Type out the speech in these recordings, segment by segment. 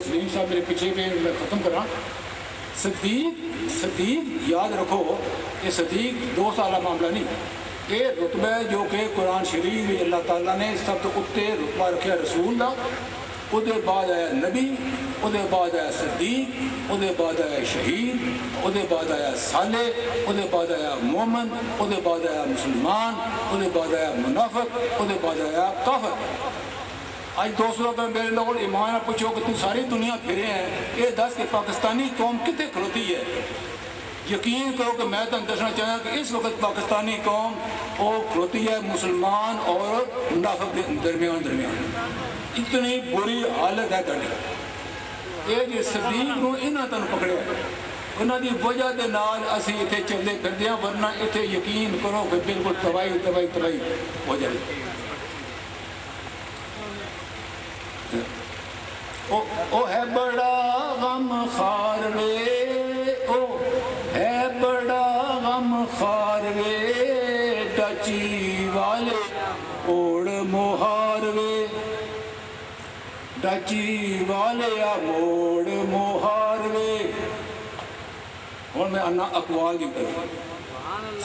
سلیم صاحب میرے پیچھے پہ میں ختم کر رہا صدیق یاد رکھو یہ صدیق 2 سالہ معاملہ نہیں، یہ رتبہ جو کہ قرآن شریف میں اللہ تعالیٰ نے سب تو اتنے رتبہ رکھا رسول دا، وہ بعد آیا نبی، وہ بعد آیا صدیق، وہ بعد آیا شہید، وہ بعد آیا صالح، وہ بعد آیا مومن، وہ بعد آیا مسلمان، وہ بعد آیا منافق، وہ بعد آیا کافر۔ آج دوستوں پہ میرے لوگ ایمان پوچھو کہ تم ساری دنیا پھرے ہیں، یہ دس کہ پاکستانی قوم کتنے کھلوتی ہے؟ یقین کرو کہ میں تم دسنا چاہتا کہ اس وقت پاکستانی قوم وہ کھلوتی ہے مسلمان اور منافق کے درمیان۔ اتنی بری حالت ہے تاری یہ جی صدیق نو انہاں تن پکڑیا انہاں دی وجہ دے نال اسی اتنے چلتے پھردے ہیں، ورنہ اتنے یقین کرو کہ بالکل تباہی ہو جائے۔ او ہے بڑا غم خار وے، او ہے بڑا غم خار وے، ڈچی والے اوڑ موہار وے، ڈچی والے موڑ موہار وے۔ اور میں انا اقوال دی طرف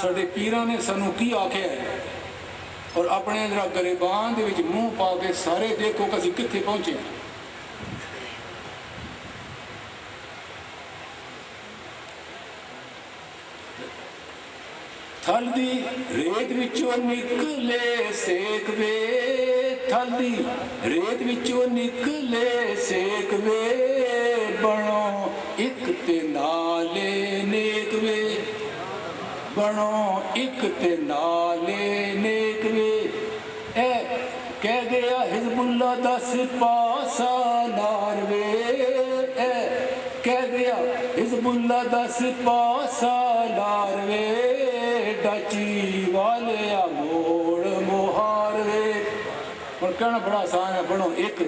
ساڈے پیراں نے سانو کی آکھیا ہے، اور اپنے ذرا گریبان دے وچ منہ پا کے سارے دیکھو کہ اسی کتھے پہنچے ہیں۔ تھل دی ریت وچوں نکلے سیک وے، تھل دی ریت وچوں نکلے سیک وے، بنو ایک تے نالے نیک وے، بنو ایک تے نالے نیک وے۔ اے کہہ گیا حزب اللہ دا سپاہ سالار وے، اے کہہ گیا حزب اللہ دا سپاہ سالار وے، ڈچی والے موڑ موہار وے۔ اور کہنا بڑا آسان ہے، بنو ایک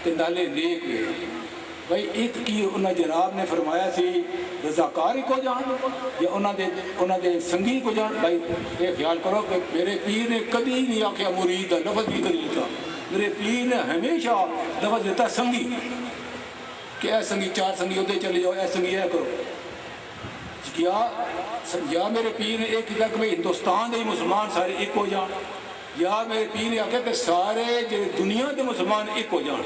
تے نالے نیک وے۔ بھائی ایک کی انہاں جناب نے فرمایا سی رضاکار کو جان یا انہاں دے سنگی کو جان؟ بھائی یہ خیال کرو کہ میرے پیر نے کبھی نہیں آکھیا مرید دا لفظ بھی کبھی نہیں تھا، میرے پیر نے ہمیشہ لفظ دیتا سنگی، کہ اے سنگی 4 سنگی ادھر چلے جاؤ، اے سنگی اے کرو۔ یا میرے پیر نے ایک کہا کہ بھائی ہندوستان دے مسلمان سارے ایک ہو جان، یا میرے پیر نے آکھیا کہ سارے دنیا دے مسلمان ایک ہو جان۔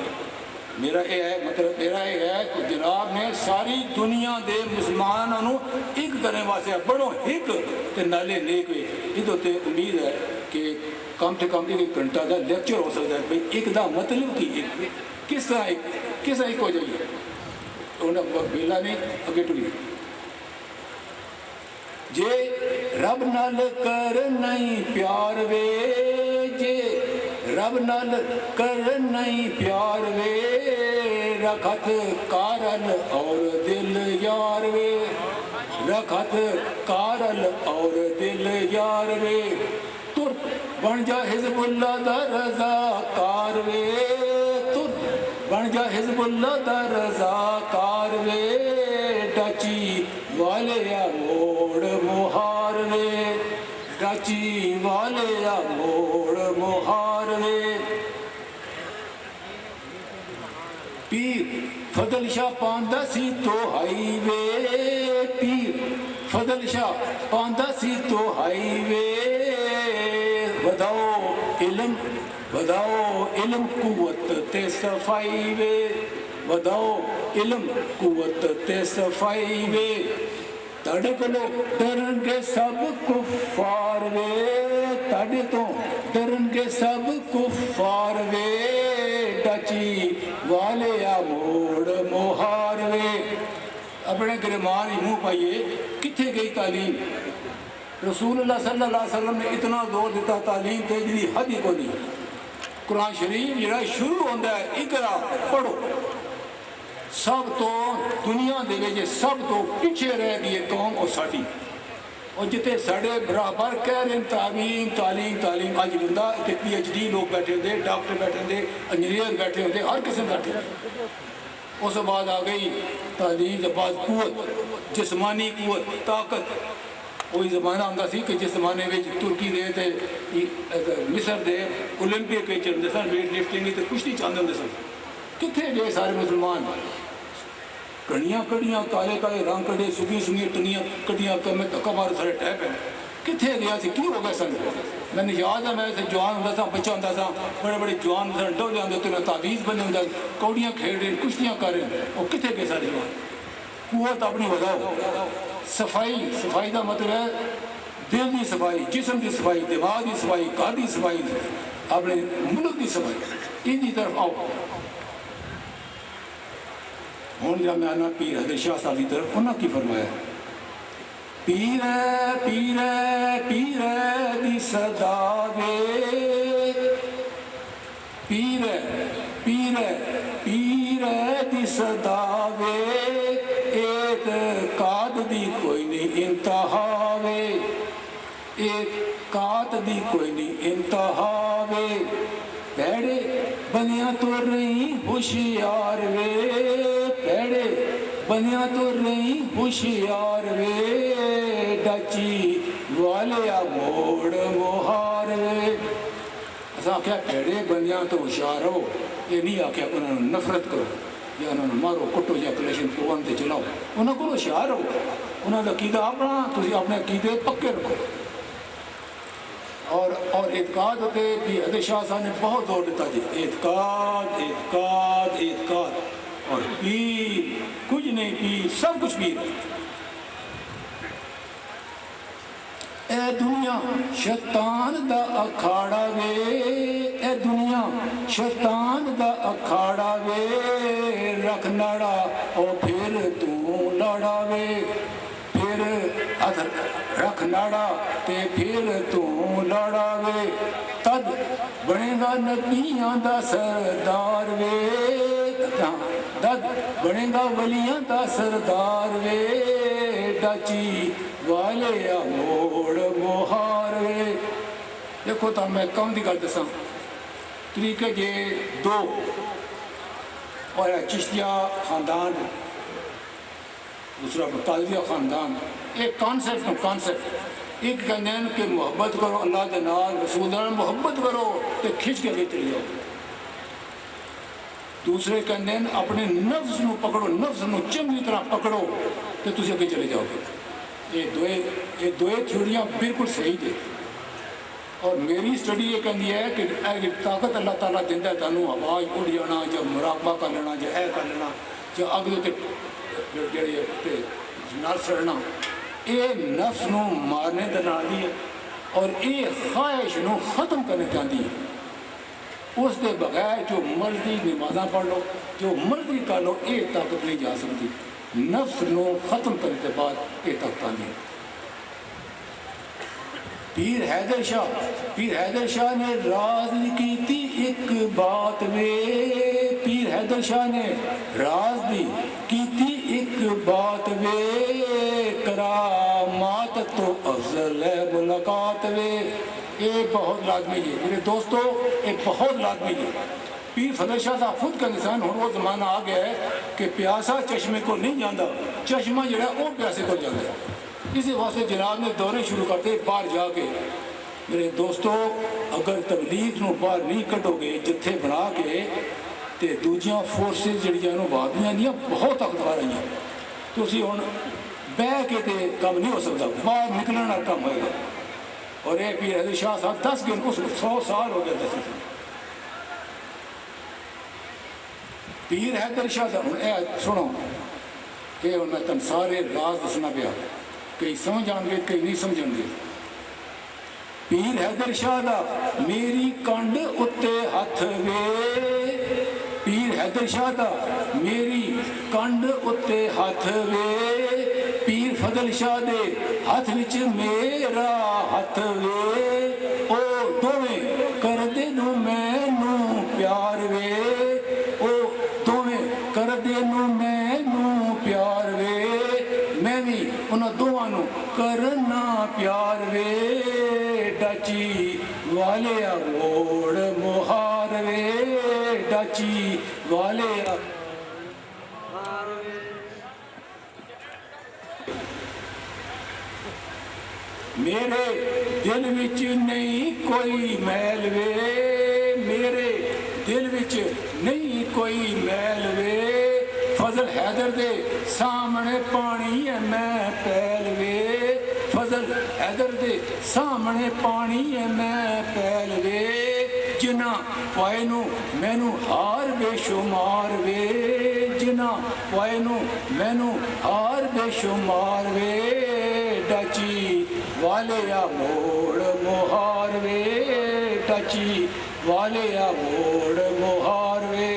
میرا یہ ہے مطلب میرا یہ ہے کہ جناب نے ساری دنیا دے مسلمانوں ایک کرنے واسطے بڑھو ایک تے نالے نیک وے۔ یہ تے امید ہے کہ کم سے کم 1 گھنٹہ کا لیکچر ہو سکتا ہے بھائی ایک دا مطلب کی ایک کس طرح ایک ہو جائیے۔ انہیں بیلا نے اگے ٹری جے رب نال کر نہیں پیار وے، جے رب نال کر نہیں پیار وے، رکھت کارل اور دل یار وے، رکھت کارل اور دل یار وے، تر بن جا حزب اللہ دا رضا کار وے، تر بن جا حزب اللہ دا رضا کار وے، ڈچی والے موڑ موہار وے، ڈچی والے موڑ موہار وے۔ پیر فضل شاہ پاندہ سی تو ہائی وے، پیر فضل شاہ پاندہ سی تو ہائی وے، وداؤ علم قوت تے صفائی وے، وداؤ علم قوت تے صفائی وے، تاڑے کلو ڈرن گے سب کفار وے، تاڑے تو ڈرن گے سب کفار وے، ڈچی والے موڑ موہار وے۔ اپنے گرمان ہی منہ پائیے کتھے گئی تعلیم؟ رسول اللہ صلی اللہ علیہ وسلم نے اتنا زور دیتا تعلیم تے جی حد ہی کو نہیں۔ قرآن شریف جڑا شروع ہوتا ہے اقرا پڑھو، سب تو دنیا دے وچ سب تو پیچھے رہ گئی قوم اور ساڈی، اور جتے ساڑے برابر کہہ رہے ہیں تعلیم آج بندہ پی ایچ ڈی لوگ بیٹھے ہوتے، ڈاکٹر بیٹھے ہوتے، انجینئر بیٹھے ہوتے، ہر قسم بیٹھے ہوتے۔ اس بعد آ گئی تعلیم کے بعد قوت، جسمانی قوت، طاقت۔ وہی زمانہ ہوتا سی کہ جس زمانے میں ترکی دے تے مصر دے اولمپک چلتے سن، ویٹ لفٹنگ تے کچھ نہیں چاہتے ہوتے سن۔ کتنے گئے سارے مسلمان؟ کڑیاں کڑیاں کالے کالے رنگ کڑے سگی سگی ٹنیاں کڑیاں کر میں دھکا مار سارے ٹہ پہ کتنے گیا سی کی ہو گیا سن میں نے یاد ہے میں جوان ہوتا تھا بچہ ہوتا تھا بڑے بڑے جوان سن ڈولے آتے تو تعویذ بنے ہوتا کوڑیاں کھیل رہے کشتیاں کر رہے وہ کتنے گئے سارے جوان قوت اپنی بتاؤ صفائی صفائی کا مطلب ہے دل کی صفائی جسم کی صفائی دماغ کی صفائی گھر کی صفائی اپنے ملک کی صفائی ان کی طرف آؤ ہوں جب میں آنا پیر حضرت شاہ صاحب کی طرف انہوں کی فرمایا پیر پیر پیر دی صدا وے پیر پیر پیر دی صدا وے اعتقاد دی کوئی نہیں انتہا وے اعتقاد دی کوئی نہیں انتہا وے پیڑے بنیا تو رہی ہوشیار وے پیڑے بنیا تو رہی ہوشیار وے ڈچی والیا موڑ موہار وے اساں آخیا پیڑے بنیا تو ہوشیار ہو یہ نہیں آخیا انہوں نے نفرت کرو یا انہوں نے مارو کٹو یا کلیشن پروان تے چلاؤ انہوں کو ہوشیار ہو انہوں نے عقیدہ اپنا تسی اپنے عقیدے پکے رکھو اور اعتقاد ہوتے بھی حضرت شاہ صاحب نے بہت زور دیتا جی اعتقاد اعتقاد اعتقاد اور پیر کچھ نہیں پیر سب کچھ پیر اے دنیا شیطان دا اکھاڑا وے اے دنیا شیطان دا اکھاڑا وے رکھ ناڑا او پھر تو لڑا وے پھر رکھ ناڑا تے پھر تو لڑا وے تد بنے گا نبیاں دا سردار وے تد بنے گا ولیاں دا سردار وے ڈچی والے موڑ موہار وے دیکھو تو میں کم دی گل دساں طریقے جے دو اور چشتیہ خاندان دوسرا قادریہ خاندان ایک کانسیپٹ ایک کہنے ہیں کہ محبت کرو اللہ کے نال رسول اللہ محبت کرو تو کھچ کے لے چلی جاؤ دوسرے کہنے ہیں اپنے نفس نو پکڑو نفس نو چنگی طرح پکڑو تو تسی اگے چلے جاؤ گے یہ دوئے تھیوریاں بالکل صحیح تھے اور میری سٹڈی یہ کہنی ہے کہ طاقت اللہ تعالیٰ دینا ہے تانوں آواز اڑ جانا یا مراقبہ کر لینا یا اے کر لینا یا اگلے تے نال سڑنا یہ نفس نو مارنے دنا دی ہے اور یہ خواہش نو ختم کرنے چاہتی ہے اس دے بغیر جو مرضی نمازاں پڑھ لو جو مرضی کر لو یہ طاقت نہیں جا سکتی نفس نو ختم کرنے کے بعد یہ طاقت آتی ہے پیر حیدر شاہ نے راز کی تھی ایک بات وے پیر حیدر شاہ نے راز کی تھی ایک بات وے کرامات تو افضل ہے ملاقات وے یہ بہت لازمی ہے میرے دوستو یہ بہت لازمی ہے پیر فضل شاہ صاحب خود کا نشان ہوں وہ زمانہ آ گیا ہے کہ پیاسا چشمے کو نہیں جانا چشمہ جڑا وہ پیاسے کو جانا ہے اسی واسطے جناب نے دورے شروع کرتے باہر جا کے میرے دوستو اگر تبلیغ نو باہر نہیں کٹو گے جتھے بنا کے تے دوجیاں فورسز جڑیاں نو وابیاں نہیں بہت طاقتور ہیں تو اسی ہوں بہ کے تے کم نہیں ہو سکتا باہر نکلنا کم ہوئے گا اور یہ پیر حیدر شاہ صاحب 10 کے اس 100 سال ہو گیا 10 پیر حیدر شاہ صاحب سنو کہ میں تن سارے راز دسنا پیا کئی سمجھ آن گے کئی نہیں سمجھن گے پیر حیدر شاہ دا میری کنڈ اتے ہاتھ وے پیر حیدر شاہ دا میری کنڈ اتے ہاتھ وے پیر فضل شاہ دے ہاتھ وچ میرا ہاتھ وے او دوویں کر دے نو مینو پیار وے او دوویں کر دے نو مینو پیار وے میں بھی انہاں دوواں نو کرنا پیار وے ڈچی والے موڑ موہار وے ڈچی والے میرے دل وچ نہیں کوئی میل وے میرے دل وچ نہیں کوئی میل وے فضل حیدر دے سامنے پانی ہے میں پیل وے فضل حیدر دے سامنے پانی ہے میں پیل وے جنا پائے نو مینو ہار بے شمار وے جنا پائے نو مینو ہار بے شمار وے ڈچی والے آ موڑ مہار وے ڈچی والے آ موڑ مہار وے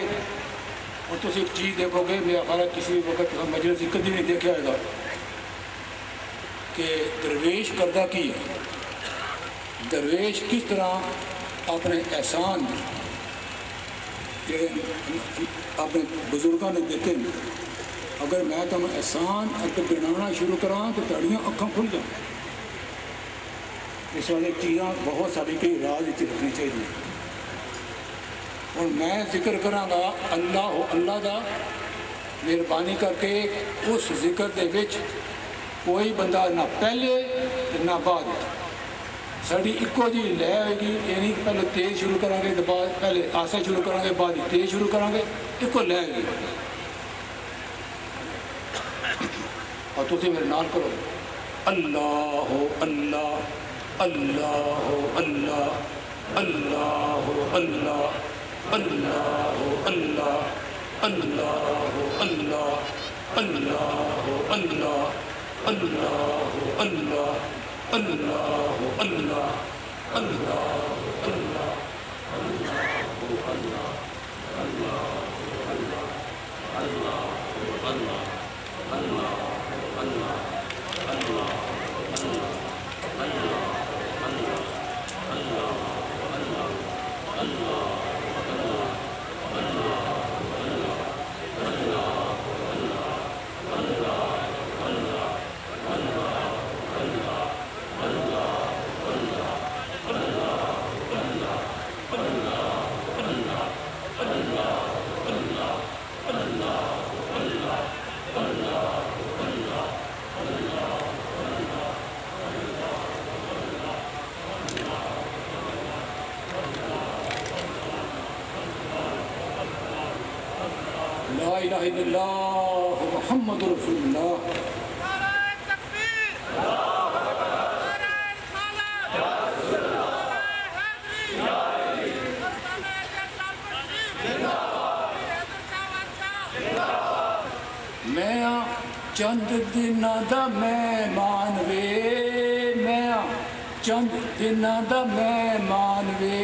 اور تو ایک چیز دیکھو گے میرا خیال کسی وقت مجلس سے کبھی نہیں دیکھا گا کہ درویش کردہ کی ہے درویش کس طرح اپنے احسان اپنے بزرگوں نے دیتے ہیں اگر میں تم احسان اگر گنانا شروع کراں تو تاڑیاں اکھاں کھل جائیں اس والے چیزاں بہت ساری کئی راز رکھنی چاہیے اور میں ذکر کراں گا اللہ دا مہربانی کر کے اس ذکر دے وچ کوئی بندہ نہ پہلے نہ بعد ساری ایکو جی لے ہوئے گی یعنی پہلے تیز شروع کریں گے بعد پہلے آسا شروع کریں گے بعد تیز شروع کریں گے ایکو لے ہوئے گی اور تُسی میرے نال کرو اللہ اللہ اللہ اللہ اللہ اللہ اللہ اللہ اللہ اللہ اللہ اللہ اللہ اللہ اللہ اللہ اللہ لا الہ الا اللہ محمد رسول اللہ میں چند دناں دا مہمان وے میں چند دناں دا مہمان وے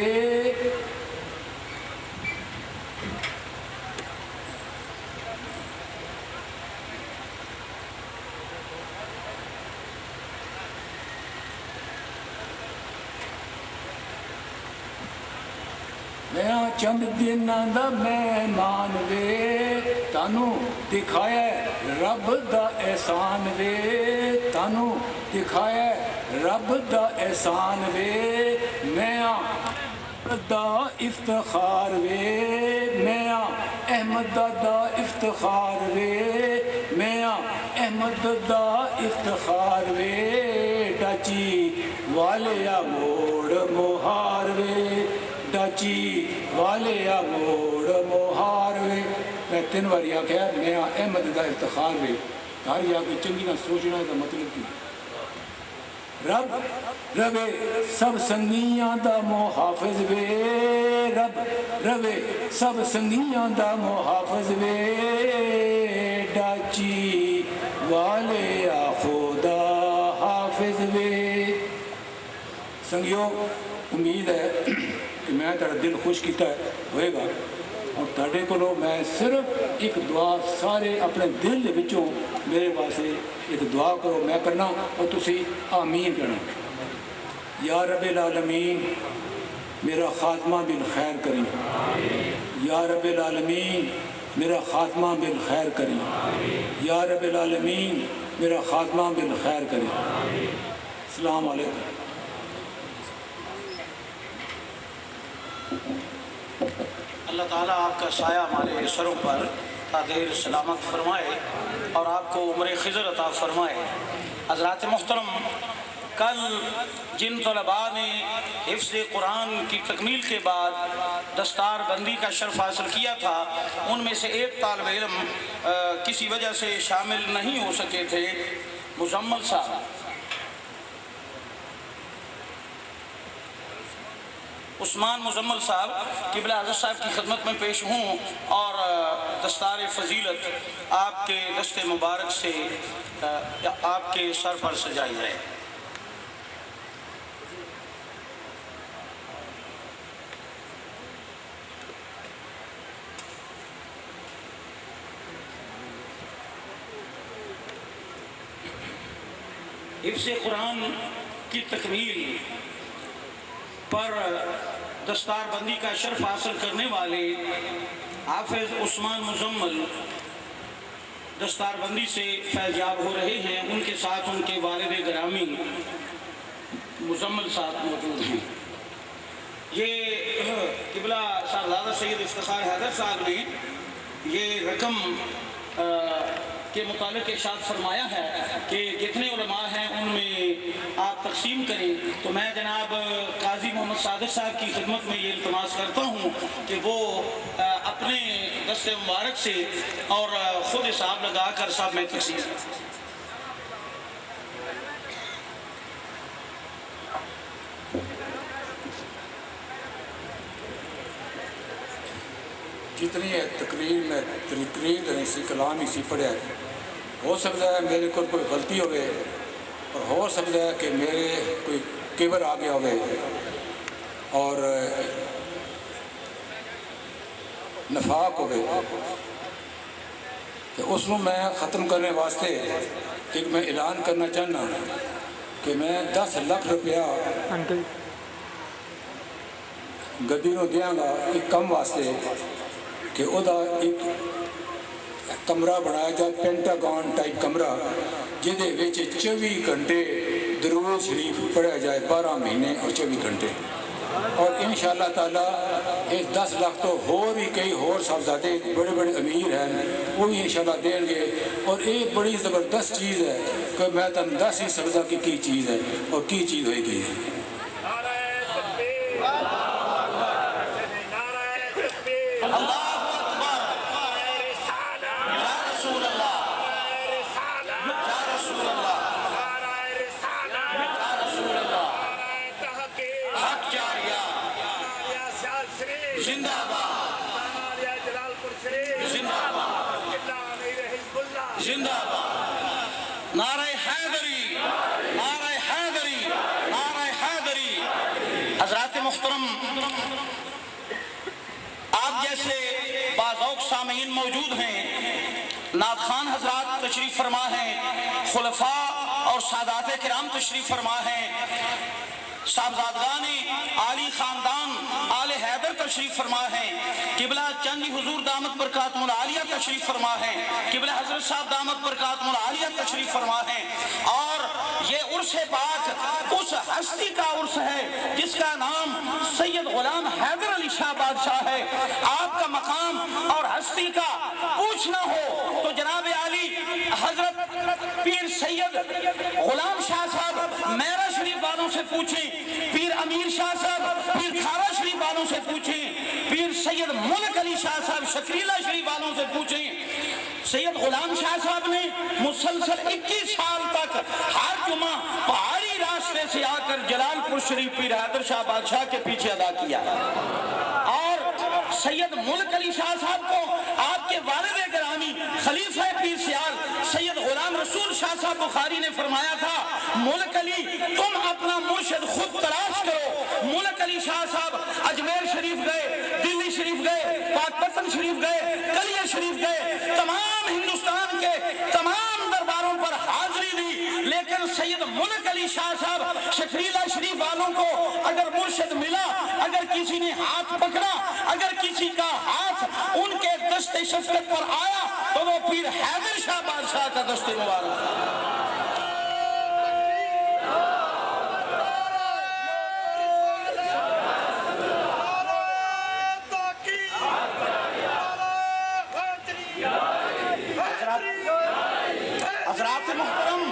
میں چند دناں دا مہمان وے تانوں دکھایا رب دا احسان وے تانوں دکھایا رب دا احسان وے میں دا افتخار وے میں احمد دا افتخار وے میں احمد دا افتخار وے ڈاچی والیا موڑ مہار وے ڈاچی والیا موڑ مہار وے میں 3 بار آخیا میں احمد دا افتخار وے گھر جا کے چنگی نہ سوچنا دا مطلب کی رب روے سب سنگیاں دا محافظ وے رب روے سب سنگیاں دا محافظ وے ڈاچی والے خدا حافظ وے سنگیوں امید ہے کہ میں تیرا دل خوش کیتا ہوئے گا اور تاڑے کو میں صرف ایک دعا سارے اپنے دل وچوں میرے واسطے ایک دعا کرو میں کرنا اور تسی آمین کرنا یا رب العالمین میرا خاتمہ بالخیر کری یا رب العالمین میرا خاتمہ بالخیر کری یا رب العالمین میرا خاتمہ بالخیر کری السلام علیکم اللہ تعالیٰ آپ کا سایہ ہمارے سروں پر دیر سلامت فرمائے اور آپ کو عمر خضر عطا فرمائے۔ حضرات محترم کل جن طلباء نے حفظ قرآن کی تکمیل کے بعد دستار بندی کا شرف حاصل کیا تھا، ان میں سے ایک طالب علم کسی وجہ سے شامل نہیں ہو سکے تھے، مزمل صاحب، عثمان مزمل صاحب، قبلہ حضرت صاحب کی خدمت میں پیش ہوں اور دستار فضیلت آپ کے دست مبارک سے آپ کے سر پر سجائی جائے۔ حفظ قرآن کی تکمیل پر دستار بندی کا شرف حاصل کرنے والے حافظ عثمان مزمل دستار بندی سے فیضیاب ہو رہے ہیں، ان کے ساتھ ان کے والد گرامی مزمل صاحب موجود ہیں۔ یہ قبلہ صاحبزادہ سید افتخار حیدر صاحب نے یہ رقم کے متعلق ارشاد فرمایا ہے کہ جتنے علماء ہیں ان میں آپ تقسیم کریں، تو میں جناب قاضی محمد صادق صاحب کی خدمت میں یہ التماس کرتا ہوں کہ وہ اپنے دست مبارک سے اور خود حساب لگا کر سب میں تقسیم کریں۔ جتنی ہے تقریر میں تقریر اسی کلام اسی پڑھا ہے، ہو سکتا ہے میرے کو کوئی غلطی ہوئے اور ہو سکتا ہے کہ میرے کوئی کبر آ گیا ہوئے اور نفاق ہوئے، تو اس کو میں ختم کرنے واسطے ایک میں اعلان کرنا چاہنا کہ میں 10 لاکھ روپیہ گدی نو دیاں گا ایک کم واسطے کہ وہ ایک کمرہ بنایا جائے، پینٹاگون ٹائپ کمرہ، جہدے وچ 24 گھنٹے درود شریف پڑھا جائے، 12 مہینے اور 24 گھنٹے، اور انشاءاللہ تعالیٰ اس 10 لاکھ تو ہور بھی کئی ہور صاحبزادے بڑے بڑے امیر ہیں وہ بھی انشاءاللہ دیں گے، اور ایک بڑی زبردست چیز ہے کہ میں تم دس ہی سکتا کہ کی چیز ہے اور کی چیز ہوئے گی۔ نعرہ حیدری، نعرہ حیدری، نعرہ حیدری۔ حضرات محترم، آپ جیسے باذوق سامعین موجود ہیں، نعت خوان حضرات تشریف فرما ہیں، خلفاء اور سادات کرام تشریف فرما ہیں، صاحبزادگان عالی خاندان آل حیدر تشریف فرما ہیں، قبلہ چندی حضور دامت برکاتہ العالیہ تشریف فرما ہیں، قبلہ حضرت صاحب دامت برکاتہ العالیہ تشریف فرما ہیں، اور یہ عرس پاک اس ہستی کا عرس ہے جس کا نام سید غلام حیدر علی شاہ بادشاہ ہے۔ آپ کا مقام اور ہستی کا پوچھنا ہو تو جناب عالی حضرت پیر سید غلام شاہ صاحب میرا شریف والوں سے پوچھیں، پیر امیر شاہ صاحب پیر کھارا شریف والوں سے پوچھیں، پیر سید ملک علی شاہ صاحب شکریلہ شریف والوں سے پوچھیں۔ سید غلام شاہ صاحب نے مسلسل 21 سال تک ہر جمعہ پہاڑی راستے سے آ کر جلال پور شریف پیر حیدر شاہ بادشاہ کے پیچھے ادا کیا، اور سید ملک علی شاہ صاحب کو آپ کے والد گرامی خلیفہ پیر سیال سید غلام رسول شاہ صاحب بخاری نے فرمایا تھا، ملک علی تم اپنا مرشد خود تلاش کرو۔ ملک علی شاہ صاحب اجمیر شریف گئے، دلی شریف گئے، پاک پتن شریف گئے، کلیہ شریف گئے، تمام ہندوستان کے تمام درباروں پر حاضری دی، لیکن سید ملک علی شاہ صاحب شکریلہ شریف والوں کو اگر مرشد ملا، اگر کسی نے ہاتھ پکڑا، اگر کسی کا ہاتھ ان کے دست شفقت پر آیا تو وہ پیر حیدر شاہ بادشاہ کا دست مبارک۔ حضرات محترم،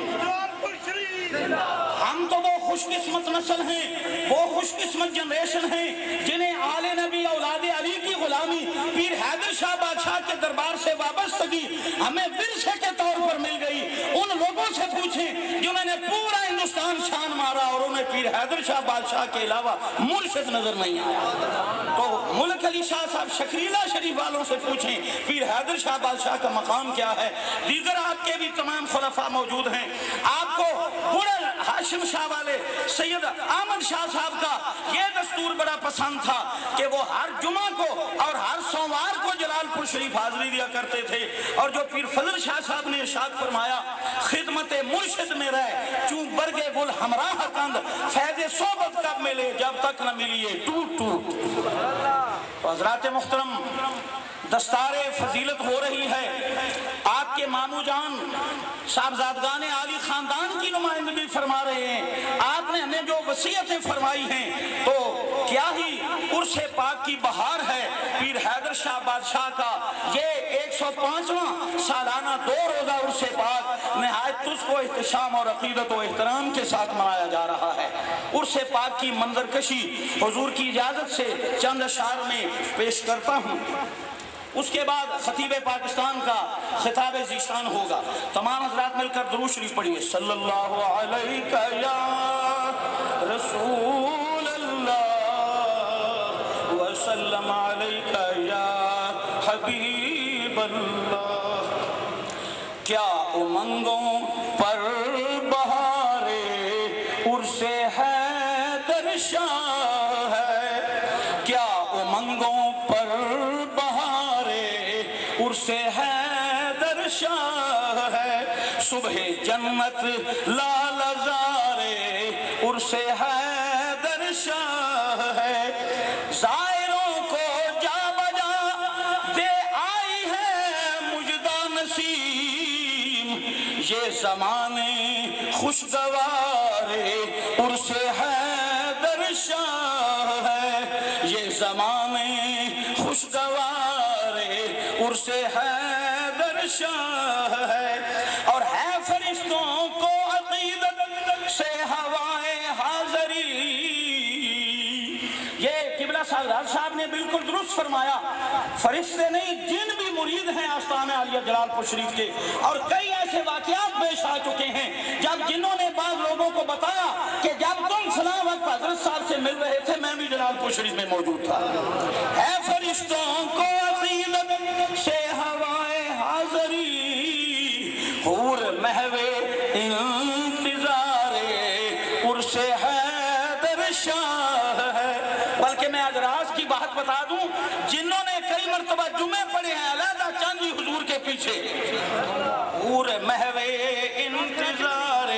ہم تو وہ قسمت نسل ہیں، وہ خوش قسمت جنریشن ہیں جنہیں آل نبی اولاد علی کی غلامی پیر حیدر شاہ بادشاہ کے دربار سے وابستگی ہمیں ورثے کے طور پر مل گئی۔ ان لوگوں سے پوچھیں جنہوں نے پورا ہندوستان شان مارا اور انہیں پیر حیدر شاہ بادشاہ کے علاوہ مرشد نظر نہیں آیا۔ تو ملک علی شاہ صاحب شکریلہ شریف والوں سے پوچھیں پیر حیدر شاہ بادشاہ کا مقام کیا ہے۔ دیگر آپ کے بھی تمام خلفاء موجود ہیں۔ آپ کو بڑے ہاشم شاہ والے سید احمد شاہ صاحب کا یہ دستور بڑا پسند تھا کہ وہ ہر جمعہ کو اور ہر سوموار کو جلال پور شریف حاضری دیا کرتے تھے، اور جو پیر فضل شاہ صاحب نے ارشاد فرمایا خدمت مرشد میں رہ چون برگے گل ہمراہ کند، فیض صحبت کب ملے جب تک نہ ملیے ٹوٹ ٹوٹ۔ تو حضرات محترم، دستار فضیلت ہو رہی ہے، آپ کے مامو جان صاحبزادگان عالی خاندان کی نمائندگی فرما رہے ہیں۔ آپ نے ہمیں جو وصیتیں فرمائی ہیں تو کیا ہی عرس پاک کی بہار ہے پیر حیدر شاہ بادشاہ کا یہ 105واں سالانہ 2 روزہ عرس پاک نہایت تجھ کو احتشام اور عقیدت و احترام کے ساتھ منایا جا رہا ہے۔ عرس پاک کی منظر کشی حضور کی اجازت سے چند اشعار میں پیش کرتا ہوں، اس کے بعد خطیب پاکستان کا خطاب ذیشان ہوگا۔ تمام حضرات مل کر درود شریف پڑھیے۔ صلی اللہ علیہ یا رسول اللہ وسلم علیہ یا حبیب اللہ۔ کیا امنگوں پر بہارے عرس حیدر شاہ ہے، کیا امنگوں پر عرس حیدر شاہ ہے، صبح جنت لال زارے عرس حیدر شاہ ہے، زائروں کو جا بجا دے آئی ہے مجدہ نسیم، یہ زمانے خوشگوار عرس حیدر شاہ ہے، یہ زمانے خوشگوار عرس حیدر شاہ ہے، اور ہے فرشتوں کو عقیدت سے ہوائے حاضری۔ یہ قبلہ صاحب نے بالکل درست فرمایا، فرشتے نہیں جن بھی مرید ہیں آستانہ عالیہ جلال پور شریف کے، اور کئی ایسے واقعات پیش آ چکے ہیں جب جنہوں نے بعض لوگوں کو بتایا کہ جب تم فلاں وقت حضرت صاحب سے مل رہے تھے میں بھی جلال پور شریف میں موجود تھا۔ ہے فرشتوں کو عقیدت سے ہوائے حاضری، حور محو انتظار عرس حیدر شاہ ہے۔ بلکہ میں اجراس کی بات بتا دوں، جنہوں نے کئی مرتبہ جمعے پڑھے ہیں علیحدہ چاند جی حضور کے پیچھے، حور محو انتظار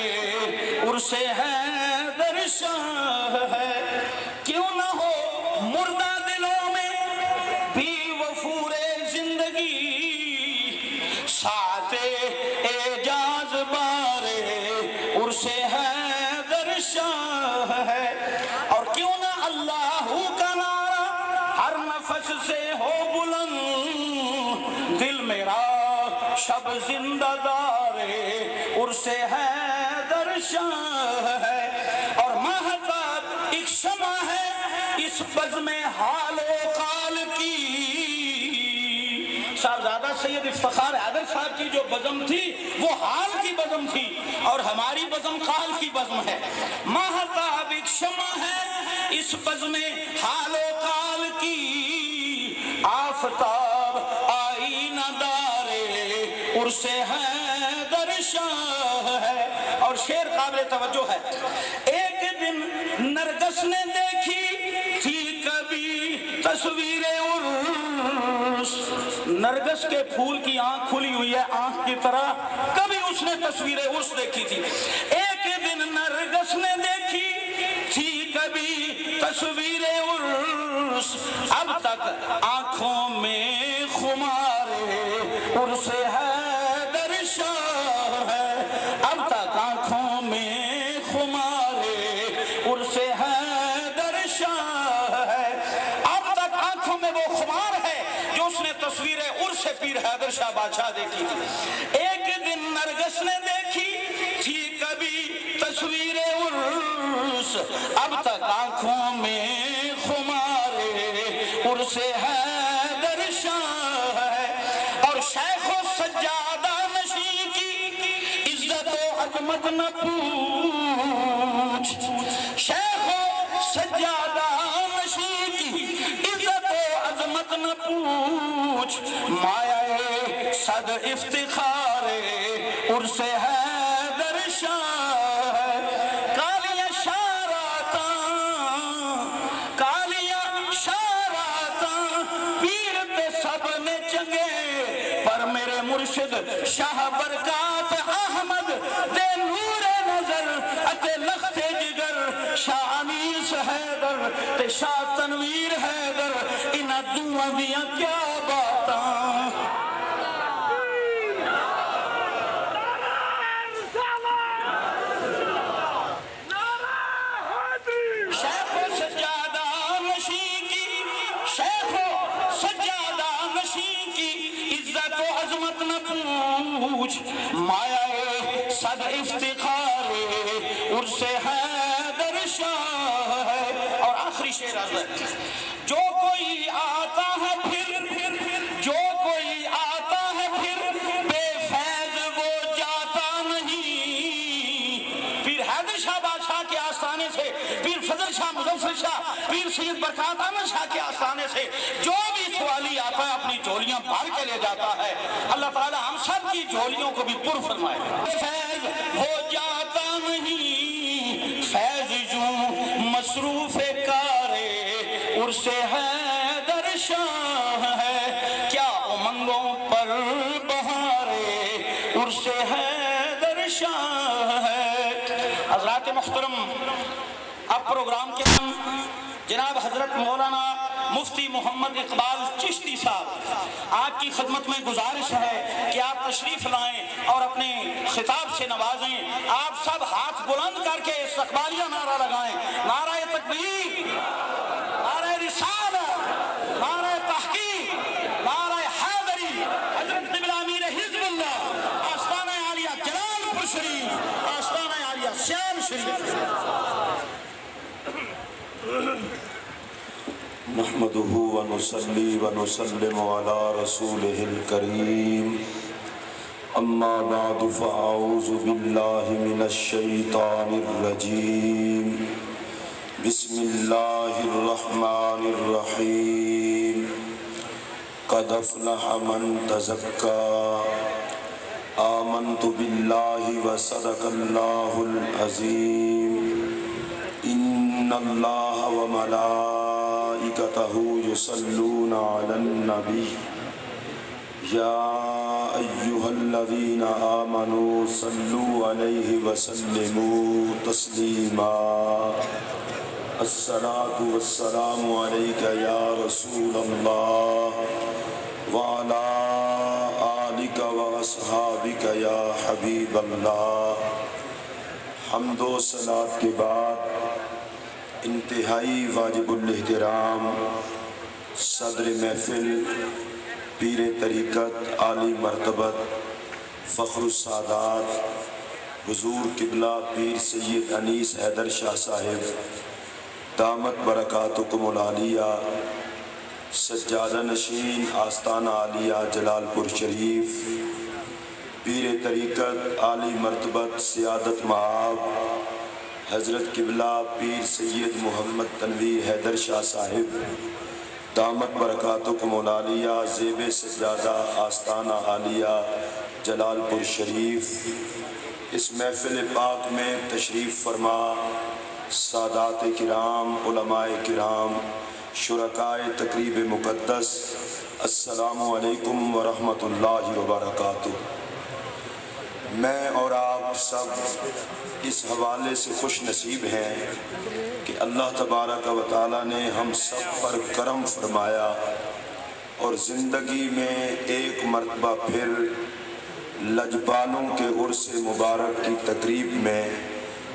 عرس حیدر شاہ ہے، کیوں نہ ہو مردہ دلوں میں بھی وفور زندگی، ساعت اعجاز بارے عرس حیدر شاہ ہے، اور کیوں نہ اللہ کا نعرہ ہر نفس سے ہو بلند، دل میرا شب زندہ دار عرس حیدر شاہ ہے، اور مہتاب ایک شمع ہے اس بزم حال و قال کی۔ صاحبزادہ سید افتخار حیدر صاحب کی جو بزم تھی وہ حال کی بزم تھی، اور ہماری بزم قال کی بزم ہے۔ مہتاب ایک شمع ہے اس بزم حال و قال کی، آفتاب آئینہ دار عرس حیدر شاہ ہے۔ اور شعر قابل توجہ ہے، ایک دن نرگس نے دیکھی تھی کبھی تصویر عرس، نرگس کے پھول کی آنکھ کھلی ہوئی ہے آنکھ کی طرح، کبھی اس نے تصویر عرس دیکھی تھی۔ ایک دن نرگس نے دیکھی تھی کبھی تصویر عرس، اب تک آنکھوں میں خمار عرس حیدر شاہ ہے، اب تک آنکھوں میں خمار عرس حیدر شاہ ہے، اب تک آنکھوں میں وہ خمار ہے جو اس نے تصویر عرس پیر حیدر شاہ بادشاہ دیکھی تھی۔ ایک دن نرگس نے دیکھی تھی کبھی تصویر عرس، عرس اب تک آنکھوں میں خمارے عرس حیدر شاہ ہے اور شیخ و سجادہ نشین کی عزت و عظمت نہ پوچھ شیخ و سجادہ نشین کی عزت و عظمت نہ پوچھ مایہ صد افتخار عرس حیدر شاہ کالیاں شاراتاں پیر تے سب نے چنگے پر میرے مرشد شاہ برکات احمد دے نور نظر اتے لخت جگر شاہ انیس حیدر تے شاہ تنویر حیدر انہاں دوواں دیاں کیا باتاں مایہ صد افتخار عرس حیدر شاہ ہے اور آخری شعر عرض ہے جو کوئی آتا ہے پھر بے فیض وہ جاتا نہیں پیر حیدر شاہ بادشاہ کے آستانے سے پیر فضل شاہ مظفر شاہ پیر سید برکات احمد شاہ کے آستانے سے جو بھی سوالی آتا ہے اپنی جھولیاں بھر کے لے جاتا ہے اللہ تعالیٰ ہم سب کی جھولیوں کو بھی پر فرمائے فیض ہو جاتا نہیں فیض جو مصروف کارے عرس حیدر شاہ ہے کیا امنگوں پر بہارے عرس حیدر شاہ ہے حضرات محترم اب پروگرام کے ہم جناب حضرت مولانا مفتی محمد اقبال چشتی صاحب آپ کی خدمت میں گزارش ہے کہ آپ تشریف لائیں اور اپنے خطاب سے نوازیں آپ سب ہاتھ بلند کر کے استقبالیہ نعرہ لگائیں نعرہ تکبیر نعرہ رسالت نعرہ تحقیق نعرہ حیدری حضرت قبلہ امیر حزب اللہ آستانہ عالیہ جلال پور شریف آستانہ عالیہ سیال شریف نحمده ونصلي ونسلم على رسوله الكريم اما بعد فاعوذ بالله من الشيطان الرجيم بسم الله الرحمن الرحيم قد افلح من تزكى آمنت بالله وصدق الله العظيم ان الله وملائكته يصلون على النبي يا أيها الذين آمنوا صلوا عليه وسلموا تسليما الصلاة والسلام عليك يا رسول الله وعلى آلك وأصحابك يا حبيب الله حمد و صلاة کے بعد انتہائی واجب الاحترام صدر محفل پیر طریقت عالی مرتبت فخر السادات حضور قبلہ پیر سید انیس حیدر شاہ صاحب دامت برکاتکم العالیہ سجادہ نشین آستانہ عالیہ جلال پور شریف پیر طریقت عالی مرتبت سیادت معاب حضرت قبلہ پیر سید محمد تنویر حیدر شاہ صاحب دامت برکاتکم العالیہ زیب سجادہ آستانہ عالیہ جلال پور شریف اس محفل پاک میں تشریف فرما سادات کرام علماء کرام شرکائے تقریب مقدس السلام علیکم ورحمۃ اللہ وبرکاتہ میں اور آپ سب اس حوالے سے خوش نصیب ہیں کہ اللہ تبارک و تعالیٰ نے ہم سب پر کرم فرمایا اور زندگی میں ایک مرتبہ پھر لجپالوں کے عرس مبارک کی تقریب میں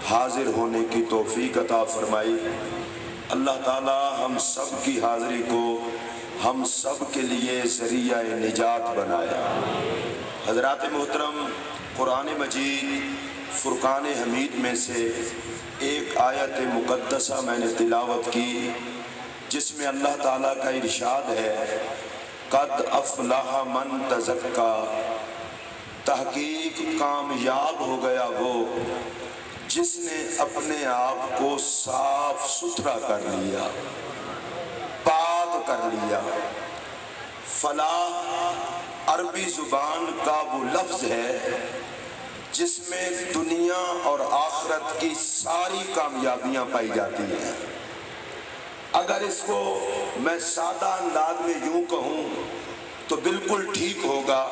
حاضر ہونے کی توفیق عطا فرمائی اللہ تعالیٰ ہم سب کی حاضری کو ہم سب کے لیے ذریعہ نجات بنایا حضرات محترم قرآن مجید فرقان حمید میں سے ایک ایک آیت مقدسہ میں نے تلاوت کی جس میں اللہ تعالیٰ کا ارشاد ہے قد افلح من تزکا، تحقیق کامیاب ہو گیا وہ جس نے اپنے آپ کو صاف ستھرا کر لیا، پاک کر لیا۔ فلاح عربی زبان کا وہ لفظ ہے جس میں دنیا اور آخرت کی ساری کامیابیاں پائی جاتی ہیں۔ اگر اس کو میں سادہ انداز میں یوں کہوں تو بالکل ٹھیک ہوگا۔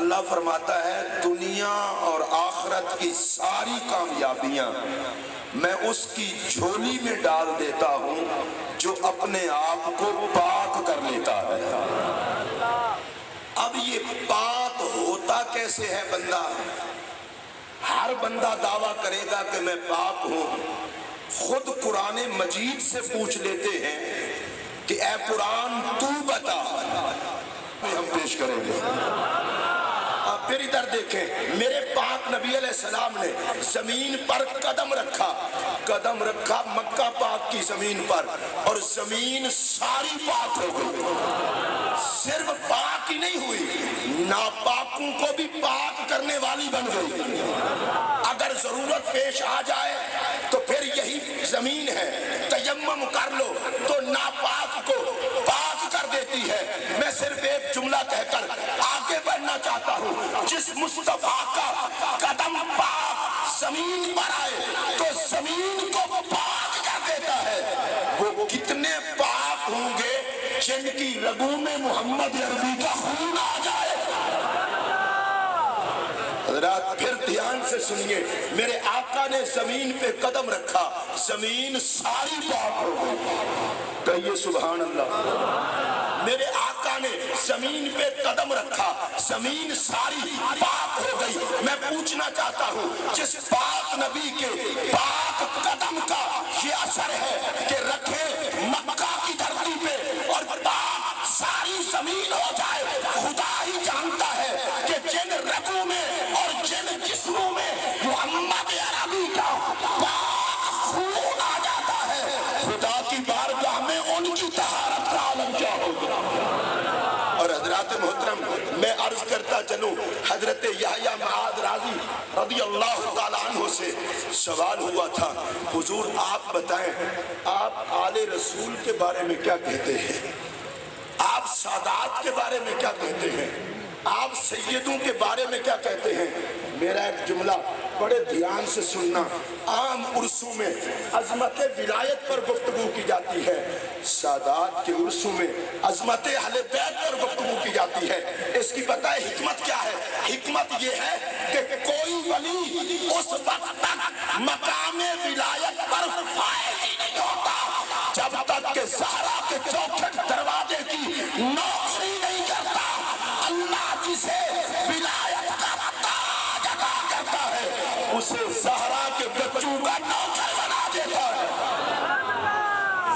اللہ فرماتا ہے دنیا اور آخرت کی ساری کامیابیاں میں اس کی جھولی میں ڈال دیتا ہوں جو اپنے آپ کو پاک کر لیتا ہے۔ اب یہ پاک ہوتا کیسے ہے بندہ؟ ہر بندہ دعویٰ کرے گا کہ میں پاک ہوں۔ خود قرآن مجید سے پوچھ لیتے ہیں کہ اے قرآن تو بتا، ہم پیش کریں گے۔ آپ پھر ادھر دیکھیں، میرے پاک نبی علیہ السلام نے زمین پر قدم رکھا مکہ پاک کی زمین پر، اور زمین ساری پاک ہو گئی۔ صرف پاک ہی نہیں ہوئی، ناپاکوں کو بھی پاک کرنے والی بن گئی۔ اگر ضرورت پیش آ جائے تو پھر یہی زمین ہے، تیمم کر لو تو ناپاک کو پاک کر دیتی ہے۔ میں صرف ایک جملہ کہہ کر آگے بڑھنا چاہتا ہوں، جس مصطفیٰ کا قدم پاک زمین پر آئے تو زمین کو پاک کر دیتا ہے۔ وہ کتنے پاک ہوں گے جن کی رگوں میں محمد عربی کا خون آ جائے۔ حضرات پھر دھیان سے سنیے، میرے آقا نے زمین پہ قدم رکھا، زمین ساری پاک ہو گئی۔ کہیے سبحان اللہ۔ میرے آقا نے زمین پہ قدم رکھا، زمین ساری پاک ہو گئی۔ میں پوچھنا چاہتا ہوں، جس پاک نبی کے پاک قدم کا یہ اثر ہے کہ رکھے مکہ کی دھرتی پہ اور پاک ساری زمین ہو جائے، خدا ہی جانتا ہے کہ جن رگوں میں اور جن جسموں میں محمد عربی کا پاک خون آ جاتا ہے، خدا کی بارگاہ میں ان کی طہارت کا عالم کیا ہوگا۔ اور حضرات محترم، میں عرض کرتا چلوں، حضرت یحییٰ معاذ راضی رضی اللہ تعالیٰ عنہ سے سوال ہوا تھا، حضور آپ بتائیں آپ آل رسول کے بارے میں کیا کہتے ہیں، آپ سادات کے بارے میں کیا کہتے ہیں، آپ سیدوں کے بارے میں کیا کہتے ہیں؟ میرا ایک جملہ بڑے دھیان سے سننا، عام عرصوں میں عظمت ولایت پر گفتگو کی جاتی ہے، سادات کے عرصوں میں عظمت اہل بیت پر گفتگو کی جاتی ہے۔ اس کی پتہ ہے حکمت کیا ہے؟ حکمت یہ ہے کہ کوئی ولی اس وقت تک مقام ولایت پر فائز ہی نہیں ہوتا جب تک کہ زہرا کے چوکھٹ دروازے کی نوکری نہیں کرتا۔ اللہ جسے ولایت کا تاج عطا کرتا ہے اسے زہرا کے بچوں کا نوکر بنا دیتا ہے۔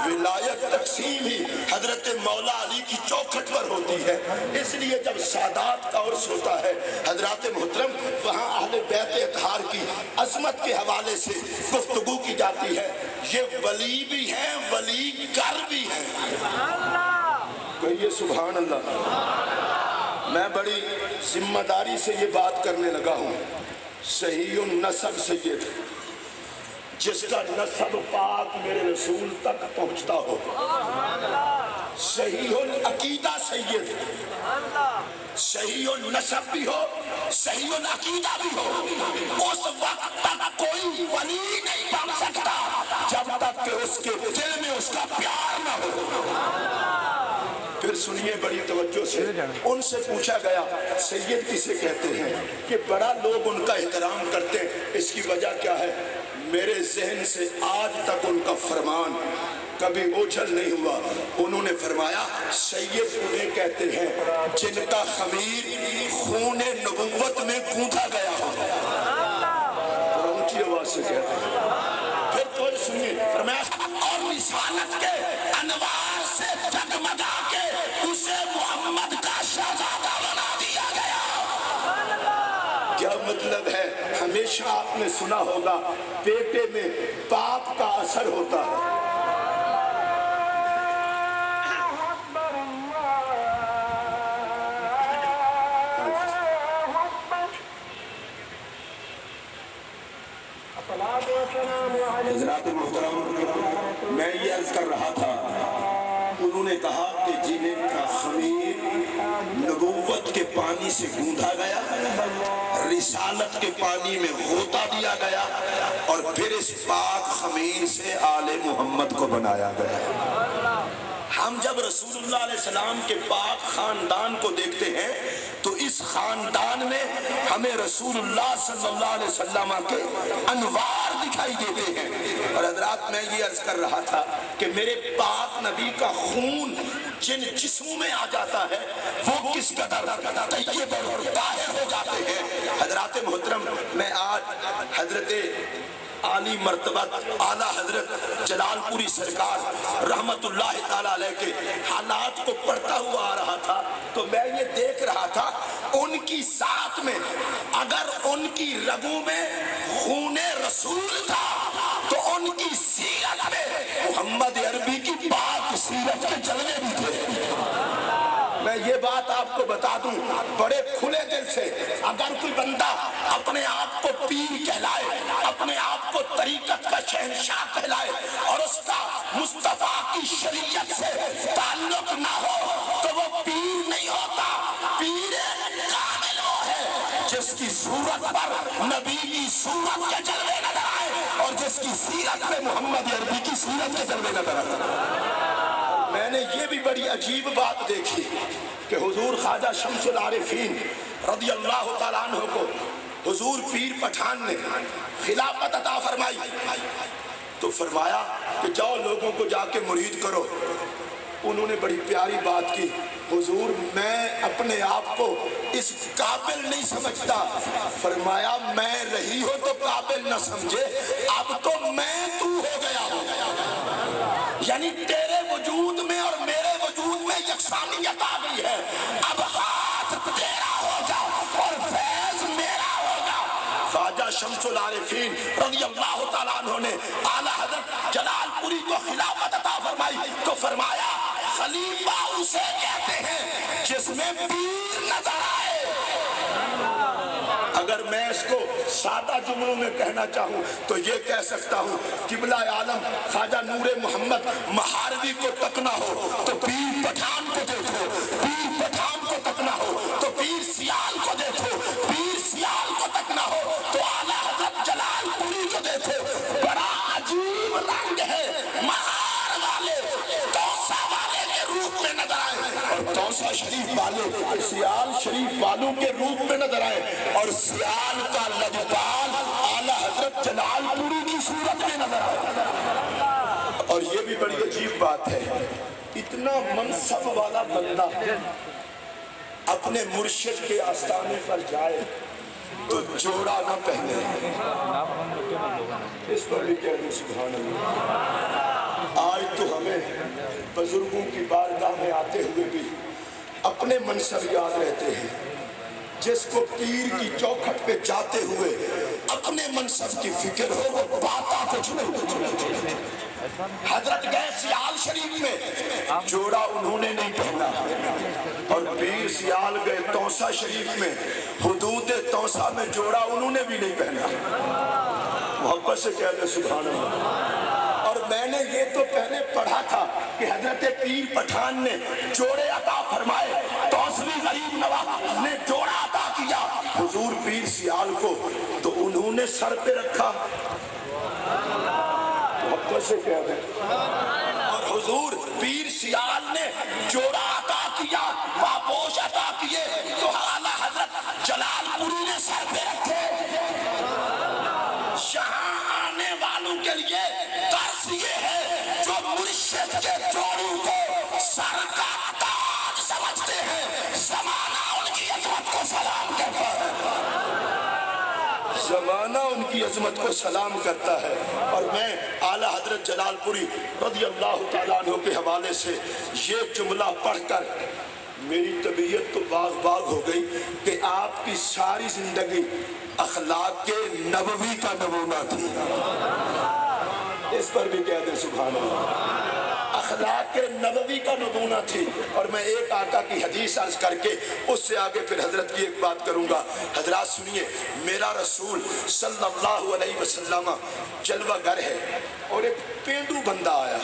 ولایت تقسیم ہی حضرت مولا علی کی چوکھٹ پر ہوتی ہے، اس لیے جب سادات کا عرص ہوتا ہے حضرات محترم، وہاں اہل بیت اطہار کی عظمت کے حوالے سے گفتگو کی جاتی ہے۔ یہ ولی بھی ہیں، ولی گر بھی ہیں۔ کہیے سبحان اللہ۔ میں بڑی ذمہ داری سے یہ بات کرنے لگا ہوں، صحیح النسب سید، جس کا نسب پاک میرے رسول تک پہنچتا ہو، صحیح العقیدہ سید، صحیح النسب بھی ہو، صحیح العقیدہ بھی ہو، اس وقت تک کوئی ولی نہیں بن سکتا جب تک کہ اس کے دل میں اس کا پیار نہ ہو۔ پھر سنیے بڑی توجہ سے، ان سے پوچھا گیا سید کسے کہتے ہیں کہ بڑا لوگ ان کا احترام کرتے ہیں، اس کی وجہ کیا ہے؟ میرے ذہن سے آج تک ان کا فرمان کبھی اوجھل نہیں ہوا۔ انہوں نے فرمایا سید انہیں کہتے ہیں جن کا خمیر خون نبوت میں گونتھا گیا ہو، اور اونچی آواز سے کہتے ہیں۔ پھر تو سنیے، فرمایا اور رسالت کے انوار سے جگمگا کے اسے محمد کا شہزادہ بنا دیا گیا۔ کیا مطلب ہے ہمیشہ آپ نے سنا ہوگا بیٹے میں باپ کا اثر ہوتا ہے. حضرات محترم، میں یہ عرض کر رہا تھا، انہوں نے کہا کہ جنہیں کا خمیر نبوت کے پانی سے گوندھا گیا، رسالت کے پانی میں غوطہ دیا گیا، اور پھر اس پاک خمیر سے آل محمد کو بنایا گیا. ہم جب رسول اللہ علیہ السلام کے پاک خاندان کو دیکھتے ہیں تو اس خاندان میں ہمیں رسول اللہ صلی اللہ علیہ وسلم کے انوار دکھائی دیتے ہیں. اور حضرات میں یہ عرض کر رہا تھا کہ میرے پاک نبی کا خون جن جسموں میں آ جاتا ہے وہ کس قدر طیب اور طاہر ہو جاتے ہیں. حضرات محترم، میں آج حضرت عالی مرتبت اعلیٰ حضرت جلال پوری سرکار رحمت اللہ تعالیٰ علیہ کے حالات کو پڑھتا ہوا آ رہا تھا تو میں یہ دیکھ رہا تھا ان کی ذات میں اگر ان کی رگوں میں خون رسول تھا تو ان کی سیرت میں محمد عربی کی پاک سیرت کے جلوے بھی تھے. میں یہ بات آپ کو بتا دوں بڑے کھلے دل سے، اگر کوئی بندہ اپنے آپ کو پیر کہلائے، اپنے آپ کو طریقت کا شہنشاہ کہلائے اور اس کا مصطفیٰ کی شریعت سے تعلق نہ ہو تو وہ پیر نہیں ہوتا. پیر کامل وہ ہے جس کی صورت پر نبی کی صورت کے جلوے نظر آئے اور جس کی سیرت پہ محمد عربی کی سیرت کے جلوے نظر آئے. میں نے یہ بھی بڑی عجیب بات دیکھی کہ حضور خواجہ شمس العارفین رضی اللہ تعالیٰ عنہ کو حضور پیر پٹھان نے خلافت عطا فرمائی تو فرمایا کہ جاؤ لوگوں کو جا کے مرید کرو. انہوں نے بڑی پیاری بات کی، حضور میں اپنے آپ کو اس قابل نہیں سمجھتا. فرمایا میں رہی ہو تو قابل نہ سمجھے، اب تو میں تو ہو گیا ہوں. یعنی تیرے وجود میں اور میرے وجود میں یکسانیت آ گئی ہے. اب ہاتھ تیرا ہوگا اور فیض میرا ہوگا. خواجہ شمس العارفین رضی اللہ تعالیٰ عنہ نے اعلیٰ حضرت جلال پوری کو خلافت عطا فرمائی تو فرمایا خلیفہ اسے کہتے ہیں جس میں پیر نظر آئے. اگر میں اس کو سادہ جملوں میں کہنا چاہوں تو یہ کہہ سکتا ہوں قبلہ عالم خواجہ نور محمد مہاروی کو تکنا ہو تو پیر پٹھان کو دیکھو، پیر پٹھان کو تکنا ہو تو پیر سیال کو دیکھو، پیر سیال کو تکنا ہو تو اعلیٰ حضرت جلال پوری کو دیکھو. بڑا عجیب رنگ ہے، مہار والے توسا والے کے روپ میں نظر آئے اور توسا شریف والے سیال شریف والوں کے روپ میں نظر آئے اور سیال کا لجپال اعلیٰ حضرت جلال پوری کی صورت میں نظر آئے. اور یہ بھی بڑی عجیب بات ہے، اتنا منصب والا بندہ اپنے مرشد کے آستانے پر جائے تو جوڑا نہ پہنے. اس پر بھی کہہ دیں سبحان اللہ. آج تو ہمیں بزرگوں کی بارگاہ میں آتے ہوئے بھی اپنے منصب یاد رہتے ہیں. جس کو پیر کی چوکھٹ پہ جاتے ہوئے اپنے منصب کی فکر ہو وہ باتا کچھ نہیں. حضرت گئے سیال شریف میں، جوڑا انہوں نے نہیں پہنا، اور پیر سیال گئے توسا شریف میں، حدود توسا میں جوڑا انہوں نے بھی نہیں پہنا. محبت سے کہہ دیں سبحان اللہ. اور میں نے یہ تو پہلے پڑھا تھا کہ حضرت پیر پٹھان نے جوڑے عطا فرمائے، توسوی غریب نواز نے جوڑا عطا کیا حضور پیر سیال کو تو انہوں نے سر پہ رکھا. محبت سے کہہ دیں. اور حضور پیر سیال نے جوڑا عطا کیا، پاپوش عطا کیے تو اعلیٰ حضرت جلال پوری نے سر پہ رکھے. یہاں آنے والوں کے لیے درس یہ ہے جو مرشد کے جوڑوں کو سر کا تاج سمجھتے ہیں، زمانہ ان کی عظمت کو سلام کرتا ہے. زمانہ ان کی عظمت کو سلام کرتا ہے. اور میں اعلیٰ حضرت جلال پوری رضی اللہ تعالیٰ عنہ کے حوالے سے یہ جملہ پڑھ کر میری طبیعت تو باغ باغ ہو گئی کہ آپ کی ساری زندگی اخلاق نبوی کا نمونہ تھی. اس پر بھی کہہ دیں سبحان اللہ. اخلاق نبوی کا نمونہ تھی. اور میں ایک آقا کی حدیث عرض کر کے اس سے آگے پھر حضرت کی ایک بات کروں گا. حضرات سنیے, میرا رسول صلی اللہ علیہ وسلم جلوہ گر ہے اور ایک پینڈو بندہ آیا.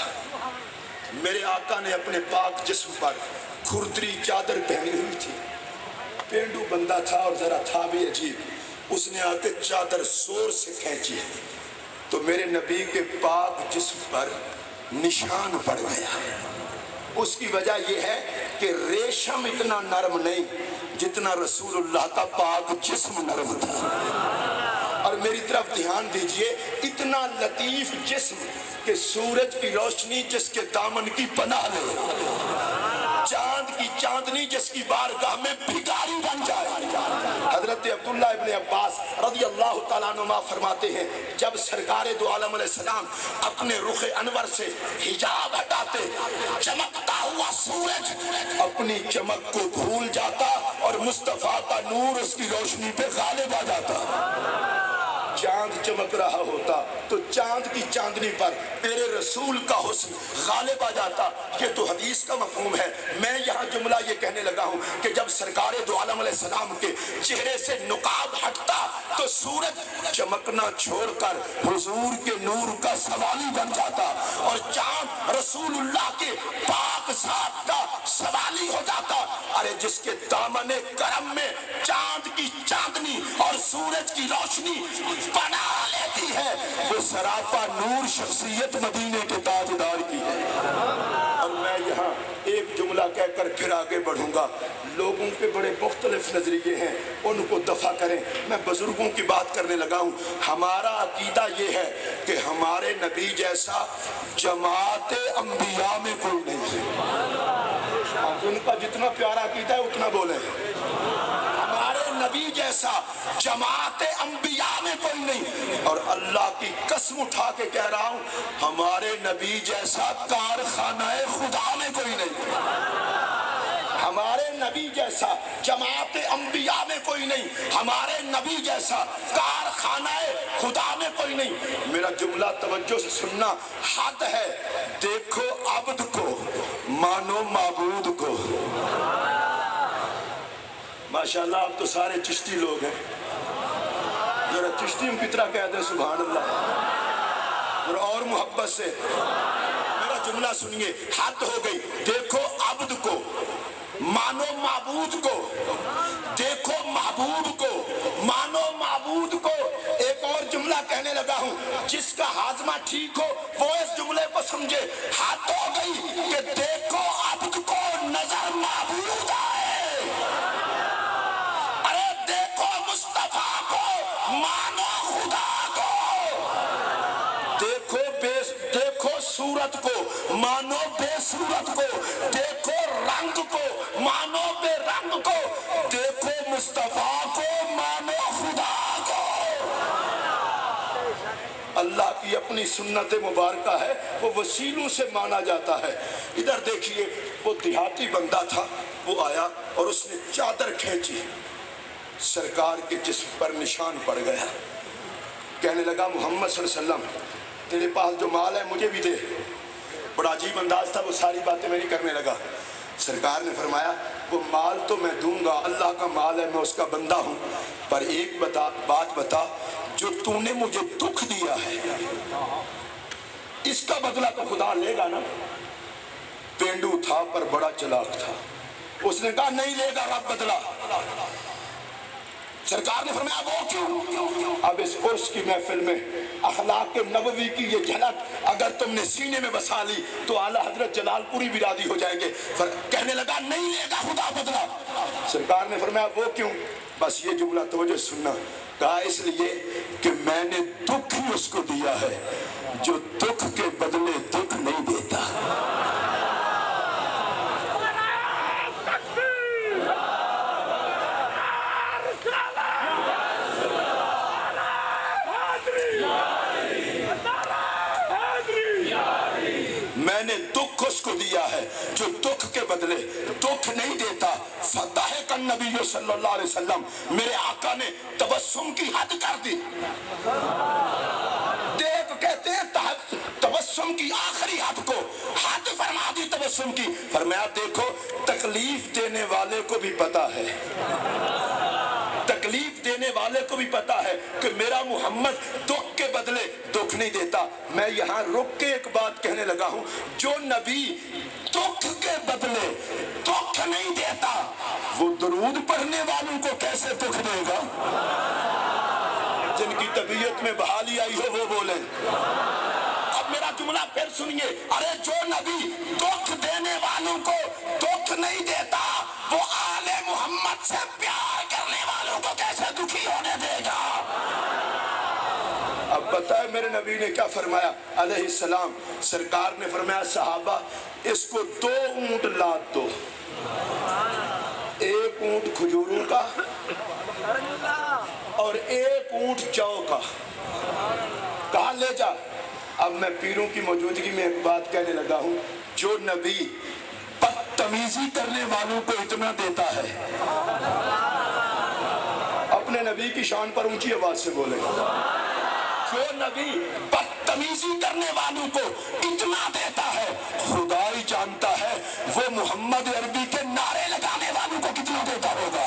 میرے آقا نے اپنے پاک جسم پر کھردری چادر پہنی ہوئی تھی. پینڈو بندہ تھا اور ذرا تھا بھی عجیب. اس نے آ کے چادر زور سے کھینچی تو میرے نبی کے پاک جسم پر نشان پڑ گیا. اس کی وجہ یہ ہے کہ ریشم اتنا نرم نہیں جتنا رسول اللہ کا پاک جسم نرم تھا. اور میری طرف دھیان دیجئے, اتنا لطیف جسم کہ سورج کی روشنی جس کے دامن کی پناہ لے, چاند کی چاندنی جس کی بارگاہ میں بھکاری بن جائے. حضرت عبداللہ ابن عباس رضی اللہ تعالیٰ عنہ فرماتے ہیں جب سرکار دو عالم علیہ السلام اپنے رخ انور سے حجاب ہٹاتے, چمکتا ہوا سورج اپنی چمک کو بھول جاتا اور مصطفیٰ کا نور اس کی روشنی پہ غالب آ جاتا. چاند چمک رہا ہوتا تو چاند کی چاندنی پر تیرے رسول کا حسن غالب آ جاتا. یہ تو حدیث کا مفہوم ہے. میں یہاں جملہ یہ کہنے لگا ہوں کہ جب سرکار دو عالم علیہ السلام کے چہرے سے نقاب ہٹتا تو سورج چمکنا چھوڑ کر حضور کے نور کا سوالی بن جاتا اور چاند رسول اللہ کے پاک ذات کا سوالی ہو جاتا. ارے جس کے دامن کرم میں چاند کی چاندنی اور سورج کی روشنی بنا لیتی ہے, وہ سراپا نور شخصیت مدینے کے تاجدار کی ہے. اور میں یہاں ایک جملہ کہہ کر پھر آگے بڑھوں گا. لوگوں کے بڑے مختلف نظریے ہیں, ان کو دفع کریں. میں بزرگوں کی بات کرنے لگا ہوں. ہمارا عقیدہ یہ ہے کہ ہمارے نبی جیسا جماعت انبیاء میں کوئی نہیں ہے. ان کا جتنا پیارا عقیدہ ہے اتنا بولیں. ہمارے نبی جیسا جماعت انبیاء میں کوئی نہیں. اور اللہ کی قسم اٹھا کے کہہ رہا ہوں, ہمارے نبی جیسا کارخانہ خدا میں کوئی نہیں. ہمارے نبی جیسا جماعت انبیاء میں کوئی نہیں. ہمارے نبی جیسا کارخانہ خدا میں کوئی نہیں. میرا جملہ توجہ سے سننا. حد ہے دیکھو عبد کو, مانو معبود کو. ماشاءاللہ آپ تو سارے چشتی لوگ ہیں. ذرا چشتیوں کی طرح کہہ دیں سبحان اللہ اور محبت سے. میرا جملہ سنیے. حد ہو گئی. دیکھو عبد کو, مانو معبود کو. دیکھو محبوب کو, مانو معبود کو. ایک اور جملہ کہنے لگا ہوں, جس کا ہاضمہ ٹھیک ہو وہ اس جملے کو سمجھے. حد ہو گئی کہ دیکھو عبد کو, نظر معبود آئے. ارے دیکھو مصطفیٰ کو, مانو خدا کو. دیکھو صورت کو, مانو بے صورت کو. دیکھو رنگ کو, مانو بے رنگ کو. دیکھو مصطفیٰ کو, مانو خدا کو. اللہ کی اپنی سنت مبارکہ ہے, وہ وسیلوں سے مانا جاتا ہے. ادھر دیکھیے, وہ دیہاتی بندہ تھا, وہ آیا اور اس نے چادر کھینچی, سرکار کے جسم پر نشان پڑ گیا. کہنے لگا محمد صلی اللہ علیہ وسلم تیرے پاس جو مال ہے مجھے بھی دے. بڑا عجیب انداز تھا, وہ ساری باتیں میں نہیں کرنے لگا. سرکار نے فرمایا وہ مال تو میں دوں گا, اللہ کا مال ہے, میں اس کا بندہ ہوں, پر ایک بات بتا, جو تو نے مجھے دکھ دیا ہے اس کا بدلہ تو خدا لے گا نا. پینڈو تھا پر بڑا چلاک تھا. اس نے کہا نہیں لے گا رب بدلہ. سرکار نے فرمایا وہ کیوں؟ اب اس عرس کی محفل میں اخلاق نبوی کی یہ جھلک اگر تم نے سینے میں بسا لی تو اعلیٰ حضرت جلال پوری بھی راضی ہو جائیں گے. کہنے لگا نہیں لے گا خدا بدلہ. سرکار نے فرمایا وہ کیوں؟ بس یہ جملہ توجہ سننا. کہا اس لیے کہ میں نے دکھ ہی اس کو دیا ہے جو دکھ کے بدلے دکھ نہیں دیتا. میں نے دکھ اس کو دیا ہے جو دکھ کے بدلے دکھ نہیں دیتا۔ فضحک النبی صلی اللہ علیہ وسلم، میرے آقا نے تبسم کی حد کر دی۔ دیکھ کہتے ہیں تبسم کی آخری حد کو حد فرما دی تبسم کی۔ فرمایا دیکھو تکلیف دینے والے کو بھی پتا ہے، تکلیف دینے والے کو بھی پتا ہے کہ میرا محمد دکھ کے بدلے دکھ نہیں دیتا۔ میں یہاں رک کے ایک بات کہنے لگا ہوں، جو نبی دکھ کے بدلے دکھ نہیں دیتا وہ درود پڑھنے والوں کو کیسے دکھ دے گا؟ جن کی طبیعت میں بحالی آئی ہو وہ بولیں۔ اب میرا جملہ پھر سنیے، ارے جو نبی دکھ دینے والوں کو دکھ نہیں دیتا وہ آل محمد سے پیار کرنے والوں کو کیسے دکھی ہونے دے گا؟ اب بتائے میرے نبی نے کیا فرمایا علیہ السلام؟ سرکار نے فرمایا صحابہ اس کو 2 اونٹ لاد دو، ایک اونٹ کھجوروں کا اور ایک اونٹ جو کا، کہاں لے جا؟ اب میں پیروں کی موجودگی میں ایک بات کہنے لگا ہوں، جو نبی بدتمیزی کرنے والوں کو اتنا دیتا ہے، اپنے نبی کی شان پر اونچی آواز سے بولے، جو نبی بدتمیزی کرنے والوں کو اتنا دیتا ہے، خدا ہی جانتا ہے وہ محمد عربی کے نعرے لگانے والوں کو کتنا دیتا ہوگا۔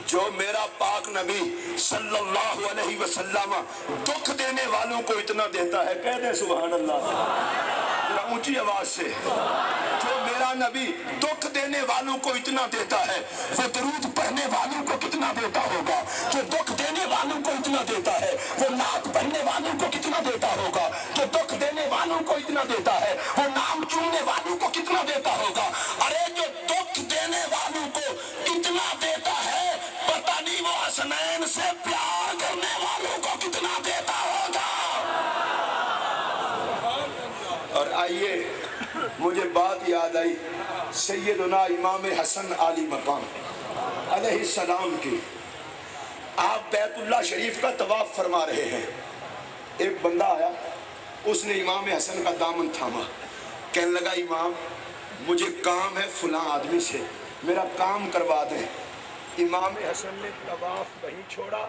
جو میرا پاک نبی صلی اللہ علیہ وسلم دکھ دینے والوں کو اتنا دیتا ہے، کہہ دیں سبحان اللہ ذرا اونچی آواز سے، جو میرا نبی دکھ دینے والوں کو اتنا دیتا ہے وہ درود پڑھنے والوں کو کتنا دیتا ہوگا؟ جو دکھ دینے والوں کو اتنا دیتا ہے وہ نعت پڑھنے والوں کو کتنا دیتا ہوگا؟ جو دکھ دینے والوں کو اتنا دیتا ہے وہ نام چومنے والوں کو کتنا دیتا ہوگا؟ ارے جو دکھ دینے والوں کو اتنا دیتا ہے پتہ نہیں وہ حسنین سے پیار کرنے والوں کو کتنا دیتا ہوگا۔ اور آئیے مجھے بات یاد آئی سیدنا امام حسن علی مقام علیہ السلام کی۔ آپ بیت اللہ شریف کا طواف فرما رہے ہیں، ایک بندہ آیا، اس نے امام حسن کا دامن تھاما، کہنے لگا امام مجھے کام ہے فلاں آدمی سے، میرا کام کروا دیں۔ امام حسن نے طواف وہیں چھوڑا،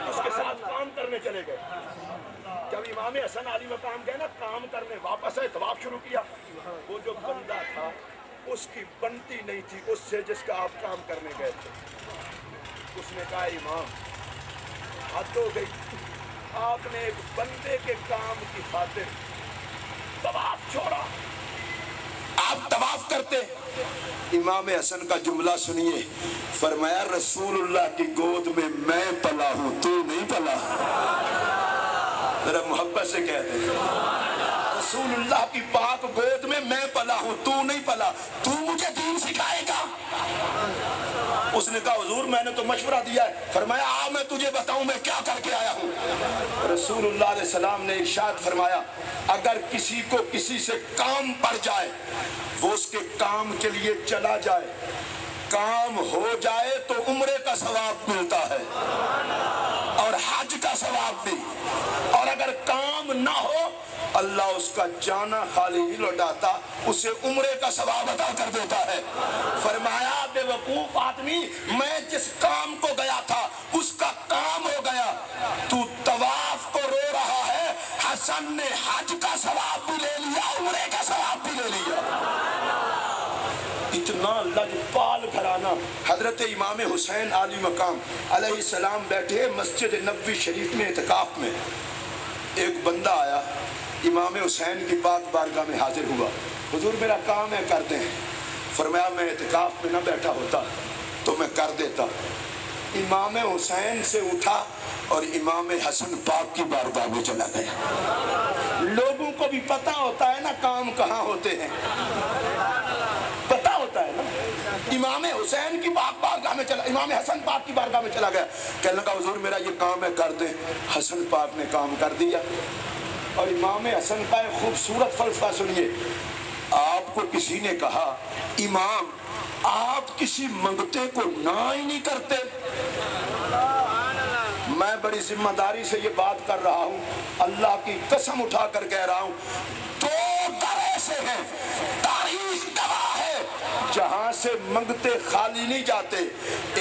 اس کے ساتھ کام کرنے چلے گئے۔ جب امام حسن علی مقام گئے نا کام کرنے، واپس آئے طواف شروع کیا، وہ جو بندہ تھا اس کی بنتی نہیں تھی اس سے جس کا آپ کام کرنے گئے تھے۔ اس نے کہا امام حد ہو گئی، آپ نے ایک بندے کے کام کی خاطر طواف چھوڑا، آپ طواف کرتے۔ امام حسن کا جملہ سنیے، فرمایا رسول اللہ کی گود میں میں پلا ہوں تو نہیں پلا۔ ذرا محبت سے کہتے ہیں رسول اللہ کی پاک گود میں میں پلا ہوں تو نہیں پلا، تو مجھے دین سکھائے گا؟ اس نے کہا حضور میں نے تو مشورہ دیا ہے۔ فرمایا آ میں تجھے بتاؤں میں کیا کر کے آیا ہوں۔ رسول اللہ علیہ السلام نے ارشاد فرمایا اگر کسی کو کسی سے کام پڑ جائے وہ اس کے کام کے لیے چلا جائے، کام ہو جائے تو عمرے کا ثواب ملتا ہے اور حج کا ثواب بھی، اور اگر کام نہ ہو اللہ اس کا جانا خالی ہی لوٹاتا، اسے عمرے کا ثواب عطا کر دیتا ہے۔ فرمایا بے وقوف آدمی میں جس کام کو گیا تھا اس کا کام ہو گیا، تو طواف کو رو رہا ہے، حسن نے حج کا ثواب بھی لے لیا عمرے کا ثواب بھی لے لیا۔ اتنا لجپال گھرانہ۔ حضرت امام حسین علی مقام علیہ السلام بیٹھے مسجد نبوی شریف میں اعتکاف میں، ایک بندہ آیا امام حسین کی پاک بارگاہ میں حاضر ہوا، حضور میرا کام ہے کر دیں۔ فرمایا میں اعتکاف میں نہ بیٹھا ہوتا تو میں کر دیتا۔ امام حسین سے اٹھا اور امام حسن پاک کی بارگاہ میں چلا گیا۔ لوگوں کو بھی پتا ہوتا ہے نا کام کہاں ہوتے ہیں، پتا ہوتا ہے نا۔ امام حسین کی بارگاہ میں چلا، امام حسن پاک کی بارگاہ میں چلا گیا، کہنے لگا حضور میرا یہ کام ہے کر دیں۔ حسن پاک نے کام کر دیا۔ اور امام حسن کا ایک خوبصورت فلسفہ سنیے، آپ کو کسی نے کہا امام آپ کسی منگتے کو نہ ہی نہیں کرتے؟ میں بڑی ذمہ داری سے یہ بات کر رہا ہوں، اللہ کی قسم اٹھا کر کہہ رہا ہوں، دو در ایسے ہیں تاریخ گواہ ہے جہاں سے منگتے خالی نہیں جاتے،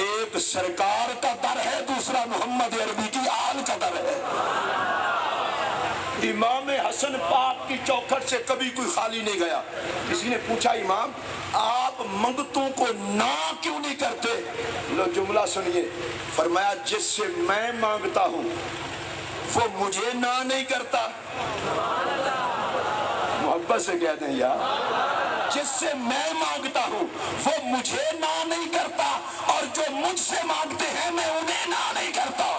ایک سرکار کا در ہے، دوسرا محمد عربی کی آل کا در ہے۔ امام حسن پاک کی چوکھٹ سے کبھی کوئی خالی نہیں گیا۔ کسی نے پوچھا امام آپ منگتوں کو نہ کیوں نہیں کرتے؟ لو جملہ سنیے، فرمایا جس سے میں مانگتا ہوں وہ مجھے نہ نہیں کرتا۔ محبت سے کہہ دیں یار، جس سے میں مانگتا ہوں وہ مجھے نہ نہیں کرتا، اور جو مجھ سے مانگتے ہیں میں انہیں نہ نہیں کرتا۔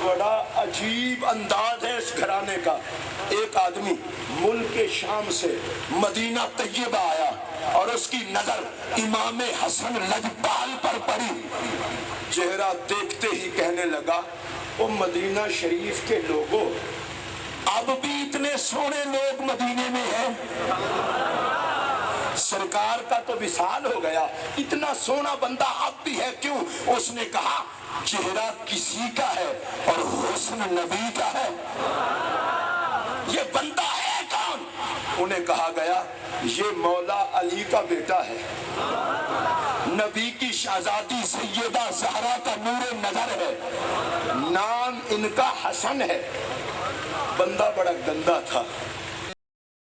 بڑا عجیب انداز ہے اس گھرانے کا۔ ایک آدمی ملک شام سے مدینہ طیبہ آیا اور اس کی نظر امام حسن لجپال پر پڑی، چہرہ دیکھتے ہی کہنے لگا او مدینہ شریف کے لوگوں، اب بھی اتنے سونے لوگ مدینے میں ہیں؟ سرکار کا تو وصال ہو گیا، اتنا سونا بندہ اب بھی ہے کیوں؟ اس نے کہا چہرہ کسی کا ہے اور حسن نبی کا ہے، یہ بندہ ہے کون؟ انہیں کہا گیا یہ مولا علی کا بیٹا ہے، نبی کی شہزادی سیدہ زہرا کا نور نظر ہے، نام ان کا حسن ہے۔ بندہ بڑا گندا تھا،